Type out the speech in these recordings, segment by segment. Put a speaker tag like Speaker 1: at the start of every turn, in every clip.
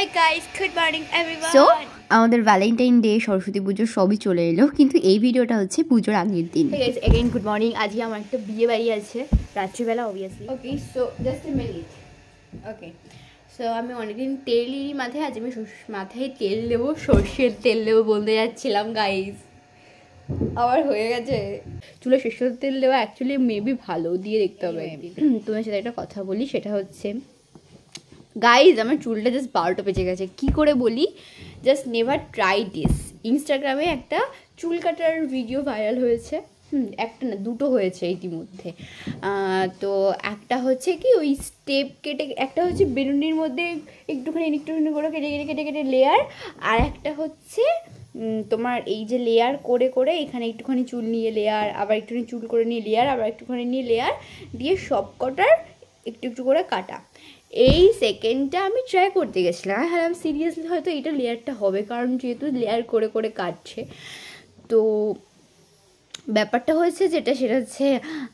Speaker 1: Hi guys, good morning everyone.
Speaker 2: So আমাদের Valentine day Saraswati পুজো সবই চলে এলো, কিন্তু এই ভিডিওটা হচ্ছে পুজোর আগের দিন।
Speaker 1: Hey guys, again good morning. আজকে আমার একটা বিয়ে বাড়ি আছে রাত্রিবেলা obviously. Okay, so just a minute. Okay. So আমি অনেকদিন তেলই মাথায় আজ আমি মাথায় তেল দেবো, সর্ষের তেল দেবো বলতে যাচ্ছিলাম গাইস। আবার হয়ে গেছে চুলে সর্ষের তেল দেওয়া অ্যাকচুয়ালি মেবি ভালো দিয়ে দেখতে হবে। তোমার সাথে একটা কথা বলি, সেটা হচ্ছে গাইজ আমার চুলটা জাস্ট 12টা বেজে গেছে। কী করে বলি, জাস্ট নেভার ট্রাই দিস। ইনস্টাগ্রামে একটা চুল কাটার ভিডিও ভাইরাল হয়েছে, একটা না দুটো হয়েছে ইতিমধ্যে। তো একটা হচ্ছে কি ওই স্টেপ কেটে, একটা হচ্ছে বেলুনির মধ্যে একটুখানি করে কেটে কেটে কেটে কেটে লেয়ার, আর একটা হচ্ছে তোমার এই যে লেয়ার করে করে এখানে একটুখানি চুল নিয়ে লেয়ার, আবার একটুখানি চুল করে নিয়ে লেয়ার, আবার একটুখানি নিয়ে লেয়ার দিয়ে সব কটার একটু একটু করে কাটা। এই সেকেন্ডটা আমি ট্রাই করতে গেছিলাম, হ্যাঁ আমি সিরিয়াসলি হয়তো এটা লেয়ারটা হবে, কারণ যেহেতু লেয়ার করে করে কাটছে। তো ব্যাপারটা হয়েছে যেটা, সেটা হচ্ছে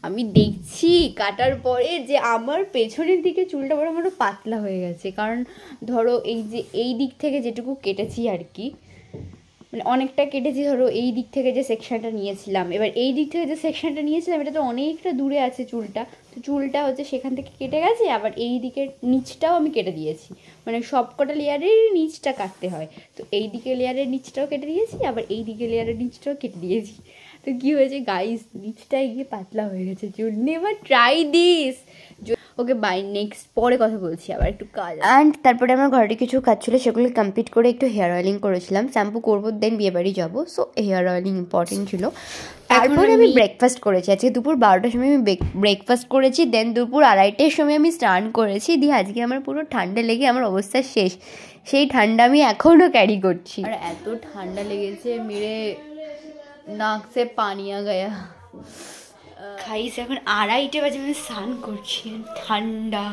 Speaker 1: আমি দেখছি কাটার পরে যে আমার পেছনের দিকে চুলটা বড় আমার পাতলা হয়ে গেছে। কারণ ধরো এই যে এই দিক থেকে যেটুকু কেটেছি আর কি, মানে অনেকটা কেটেছি, ধরো এই দিক থেকে যে সেকশনটা নিয়েছিলাম, এবার এই দিক থেকে যে সেকশনটা নিয়েছিলাম এটা তো অনেকটা দূরে আছে চুলটা, তো চুলটা হচ্ছে সেখান থেকে কেটে গেছে। আবার এই দিকের নিচটাও আমি কেটে দিয়েছি, মানে সব কটা লেয়ারের নিচটা কাটতে হয়, তো এই দিকে লেয়ারের নিচটাও কেটে দিয়েছি, আবার এই দিকে লেয়ারের নিচটাও কেটে দিয়েছি। তো কী হয়েছে গাইস, নিচটায় গিয়ে পাতলা হয়ে গেছে চুল। Never try this. Okay bye, next পরে কথা বলছি, আবার একটু কাজ।
Speaker 2: অ্যান্ড তারপরে আমার ঘরে কিছু কাজ ছিল, সেগুলো কমপ্লিট করে একটু হেয়ার অয়েলিং করেছিলাম, শ্যাম্পু করবো, দেন বিয়ে বাড়ি যাবো, সো হেয়ার অয়েলিং ইম্পর্টেন্ট ছিল। তারপরে আমি ব্রেকফাস্ট করেছি, আজকে দুপুর 12টার সময় আমি ব্রেকফাস্ট করেছি, দেন দুপুর 2:30টার সময় আমি স্নান করেছি, দিয়ে আজকে আমার পুরো ঠান্ডা লেগে আমার অবস্থা শেষ। সেই ঠান্ডা আমি এখনও ক্যারি করছি।
Speaker 1: আর এত ঠান্ডা লেগেছে, মেরে নাক সে পানি আ গয়া। খাইস এখন 2:30 বাজে, আমি স্নান করছি, ঠান্ডা।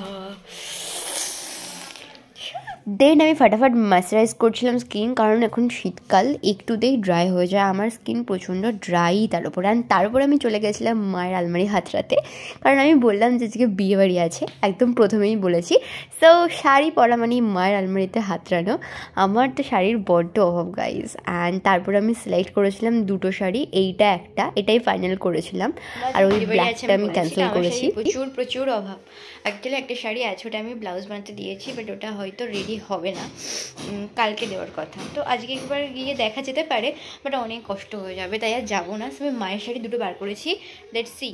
Speaker 2: দেন আমি ফাটাফাট ময়শ্চারাইজ করছিলাম স্কিন, কারণ এখন শীতকাল, একটুতেই ড্রাই হয়ে যায় আমার স্কিন, প্রচণ্ড ড্রাই তার উপরে। অ্যান্ড তারপরে আমি চলে গেছিলাম মায়ের আলমারি হাতড়াতে, কারণ আমি বললাম যে আজকে বিয়ে বাড়ি আছে, একদম প্রথমেই বলেছি। সো শাড়ি পরা মানে মায়ের আলমারিতে হাতড়ানো, আমার তো শাড়ির বড্ড অভাব গাইজ। অ্যান্ড তারপরে আমি সিলেক্ট করেছিলাম দুটো শাড়ি, এইটা একটা, এটাই ফাইনাল করেছিলাম, আর ওই ব্ল্যাকটা আমি ক্যান্সেল করেছি।
Speaker 1: প্রচুর অভাব। অ্যাকচুয়ালি একটা শাড়ি আছে, ওটা আমি ব্লাউজ বানাতে দিয়েছি, বাট ওটা হয়তো রেডি হবে না, কালকে দেওয়ার কথা। তো আজকে একবার গিয়ে দেখা যেতে পারে, বাট অনেক কষ্ট হয়ে যাবে, তাই আর যাবো না। আমি মায়ের শাড়ি দুটো বার করেছি, লেটস সি।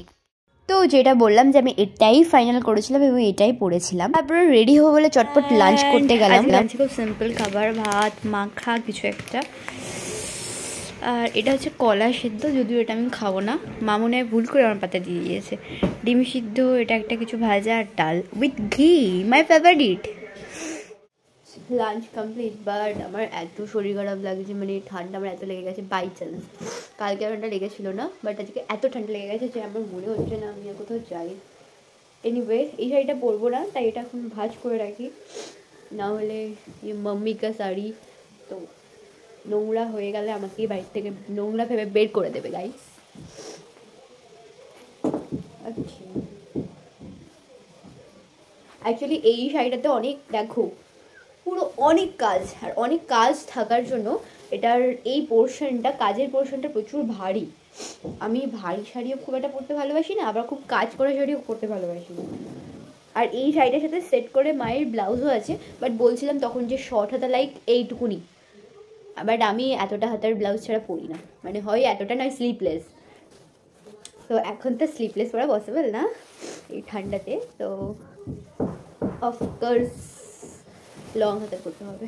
Speaker 2: তো যেটা বললাম যে আমি এটাই ফাইনাল করেছিলাম এবং এটাই পরেছিলাম। তারপরে রেডি হবো বলে চটপট লাঞ্চ করতে গেলাম।
Speaker 1: খুব সিম্পল খাবার, ভাত মাখা কিছু একটা, আর এটা হচ্ছে কলা সিদ্ধ, যদিও এটা আমি খাবো না, মা মনে হয় ভুল করে আমার পাতে দিয়ে দিয়েছে। ডিম সিদ্ধ, এটা একটা কিছু ভাজা আর ডাল উইথ ঘি, my favourite. Lunch complete, but আমার এত শরীর খারাপ লাগছে, মানে ঠান্ডা আমার এত লেগে গেছে, বাই চান্স কালকে ঠান্ডা লেগেছিল না, বাট আজকে এত ঠান্ডা লেগে গেছে যে আমার মনে হচ্ছে না আমি আর কোথাও যাই। এনিওয়ে এই শাড়িটা পরবো না, তাই এটা এখন ভাঁজ করে রাখি, না হলে মাম্মি কা শাড়ি তো নোংরা হয়ে গেলে আমাকে বাড়ির থেকে নোংরা ভেবে বের করে দেবে গাইস। আচ্ছা অ্যাকচুয়ালি এই শাড়িটাতে অনেক, দেখো পুরো অনেক কাজ, আর অনেক কাজ থাকার জন্য এটার এই পোর্শনটা, কাজের পোর্শনটা প্রচুর ভারী। আমি ভারী শাড়িও খুব একটা পরতে ভালোবাসি না, আবার খুব কাজ করা শাড়িও পরতে ভালোবাসি না। আর এই শাড়িটার সাথে সেট করে মায়ের ব্লাউজও আছে, বাট বলছিলাম তখন যে শর্ট হাতা লাইক এইটুকুনি, বাট আমি এতটা হাতার ব্লাউজ ছাড়া পরি না, মানে হয় এতটা নয় স্লিপলেস। তো এখন তো স্লিপলেস পরা পসিবল না এই ঠান্ডাতে, তো অফকোর্স লং হাতা পরতে হবে।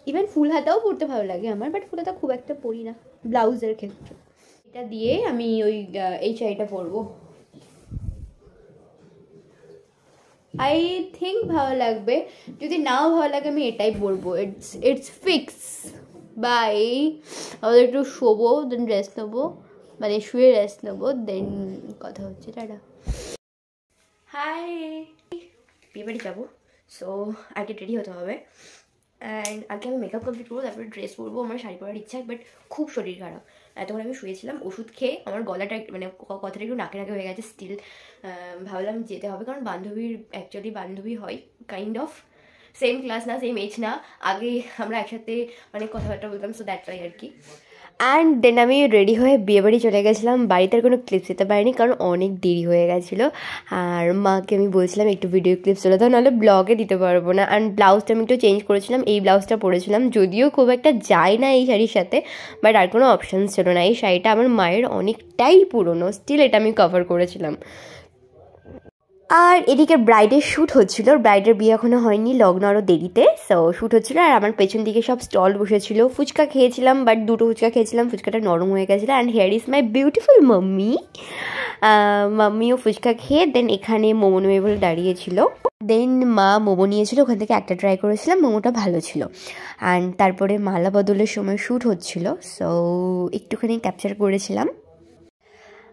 Speaker 1: ইভেন ফুল হাতাও পরতে ভালো লাগে আমার, বাট ফুল হাতা খুব একটা পরি না ব্লাউজের ক্ষেত্রে। এটা দিয়ে আমি ওই এই শাড়িটা পরবো, আই থিঙ্ক ভালো লাগবে, যদি নাও ভালো লাগে আমি এটাই পরবো, ইটস ফিক্স। বাই, আমাদের একটু শোবো, দেন রেস্ট নেবো, মানে শুয়ে রেস্ট নেবো, দেন কথা হচ্ছে, টাটা। হাই, বিয়ে বাড়ি যাবো, সো আগে রেডি হতে হবে, অ্যান্ড আগে আমি মেকআপ কমপ্লিট করবো, তারপরে ড্রেস পরবো। আমার শাড়ি পরার ইচ্ছা, বাট খুব শরীর খারাপ। এতক্ষণ আমি শুয়েছিলাম, ওষুধ খেয়ে আমার গলাটা মানে কথাটা একটু নাকে নাকে হয়ে গেছে স্টিল। ভাবলাম যেতে হবে, কারণ বান্ধবী হয় কাইন্ড অফ,
Speaker 2: সেম ক্লাস না, সেম এজ না, আগে আমরা একসাথে অনেক কথাবার্তা বলতাম, সো দ্যাটস ওয়াই আর কি। অ্যান্ড দেন আমি রেডি হয়ে বিয়েবাড়ি চলে গেছিলাম। বাড়িতে আর কোনো ক্লিপস দিতে পারিনি কারণ অনেক দেরি হয়ে গেছিলো, আর মাকে আমি বলছিলাম একটু ভিডিও ক্লিপস চলে দাও, নাহলে ব্লগে দিতে পারবো না। অ্যান্ড ব্লাউজটা আমি একটু চেঞ্জ করেছিলাম, এই ব্লাউজটা পরেছিলাম, যদিও খুব একটা যায় না এই শাড়ির সাথে, বাট আর কোনো অপশান ছিল না। এই শাড়িটা আমার মায়ের অনেকটাই পুরনো, স্টিল এটা আমি কভার করেছিলাম। আর এদিকে ব্রাইডের শ্যুট হচ্ছিল, ব্রাইডের বিয়ে এখনো হয়নি, লগ্ন আরও দেরিতে, সো শ্যুট হচ্ছিলো। আর আমার পেছন দিকে সব স্টল বসেছিল, ফুচকা খেয়েছিলাম, বাট 2টো ফুচকা খেয়েছিলাম, ফুচকাটা নরম হয়ে গেছিলো। And here is my beautiful mummy, মাম্মিও ফুচকা খেয়ে দেন এখানে মোমো নেবে বলে দাঁড়িয়েছিল। দেন মা মোমো নিয়েছিল, ওখান থেকে একটা ট্রাই করেছিলাম, মোমোটা ভালো ছিল। অ্যান্ড তারপরে মালা বদলের সময় শ্যুট হচ্ছিল, সো একটুখানি ক্যাপচার করেছিলাম।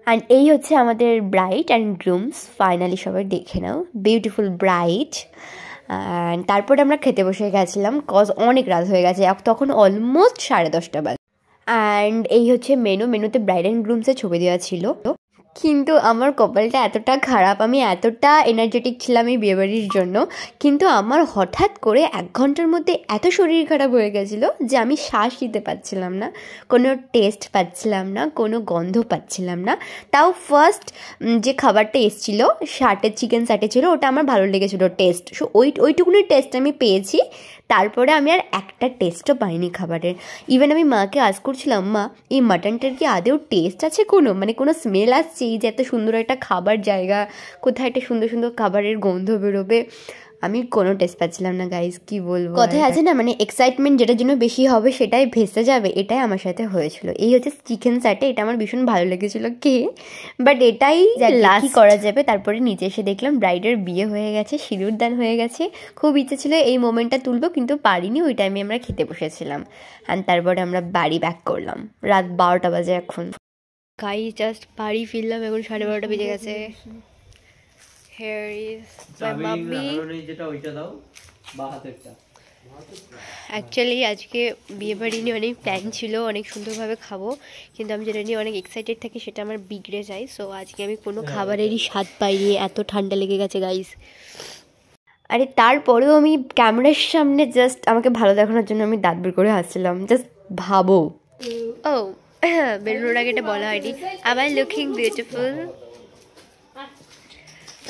Speaker 2: অ্যান্ড এই হচ্ছে আমাদের ব্রাইড অ্যান্ড গ্রুমস, ফাইনালি সবাই দেখে নাও, বিউটিফুল ব্রাইড। অ্যান্ড তারপরে আমরা খেতে বসে গেছিলাম, কজ অনেক রাত হয়ে গেছে, তখন অলমোস্ট 10:30 বাজে। অ্যান্ড এই হচ্ছে মেনুতে ব্রাইড অ্যান্ড গ্রুমসের ছবি দেওয়া ছিল। কিন্তু আমার কপালটা এতটা খারাপ, আমি এতটা এনার্জেটিক ছিলাম এই বিয়েবাড়ির জন্য, কিন্তু আমার হঠাৎ করে 1 ঘন্টার মধ্যে এত শরীর খারাপ হয়ে গেছিলো যে আমি শ্বাস নিতে পারছিলাম না, কোনো টেস্ট পাচ্ছিলাম না, কোনো গন্ধ পাচ্ছিলাম না। তাও ফার্স্ট যে খাবারটা এসেছিলো চিকেন স্যাটে ছিল, ওটা আমার ভালো লেগেছিলো টেস্ট, সো ওইটুকুনি টেস্ট আমি পেয়েছি। তারপরে আমি আর একটা টেস্টও পাইনি খাবারের। ইভেন আমি মাকে আজ করছিলাম, মা এই মাটনটার কি আদেও টেস্ট আছে, কোনো স্মেল আসছে, এই যে এত সুন্দর একটা খাবার জায়গা, কোথায় একটা সুন্দর সুন্দর খাবারের গন্ধ বেরোবে, আমি কোনো টেস্ট পাচ্ছিলাম না গাইজ, কি বলবো। কথায় আছে না, মানে এক্সাইটমেন্ট যেটার জন্য বেশি হবে সেটাই ভেসে যাবে, এটাই আমার সাথে হয়েছিল। এই হচ্ছে চিকেন স্যাটে, এটা আমার ভীষণ ভালো লেগেছিল বাট এটাই লাস্ট করা যাবে। তারপরে নিচে এসে দেখলাম ব্রাইডের বিয়ে হয়ে গেছে, সিঁদুর দান হয়ে গেছে। খুব ইচ্ছে ছিল এই মোমেন্টটা তুলবো, কিন্তু পারিনি, ওই টাইমে আমরা খেতে বসেছিলাম। অ্যান্ড তারপরে আমরা বাড়ি ব্যাক করলাম, রাত 12টা বাজে এখন। গাইজ জাস্ট বাড়ি ফিরলাম, এখন 12:30 বেজে গেছে। Here is my mummy. Actually আজকে বিয়েবাড়ি নিয়ে অনেক প্ল্যান ছিল, অনেক সুন্দরভাবে খাবো, কিন্তু আমি যেটা নিয়ে অনেক এক্সাইটেড থাকি সেটা আমার বিগড়ে যায়। সো আজকে আমি কোনো খাবারেরই স্বাদ পাইনি, এত ঠান্ডা লেগে গেছে গাইস। আরে তারপরেও আমি ক্যামেরার সামনে জাস্ট আমাকে ভালো দেখানোর জন্য আমি দাঁত বের করে হাসছিলাম, জাস্ট ভাবো। ও বেরোনোর আগে এটা বলা হয়নি, am I looking beautiful?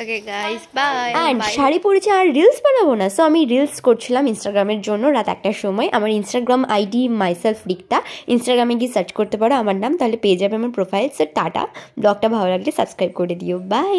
Speaker 2: Okay guys bye. And sari পরেছি আর রিলস বানাবো না, সো আমি রিলস করছিলাম ইনস্টাগ্রামের জন্য রাত 1টার সময়। আমার ইনস্টাগ্রাম আইডি মাইসেলফ রিক্তা, ইনস্টাগ্রামে গিয়ে সার্চ করতে পারো আমার নাম, তাহলে পেয়ে যাবে আমার প্রোফাইল। সো টাটা, ব্লগটা ভালো লাগলে সাবস্ক্রাইব করে দিও, বাই।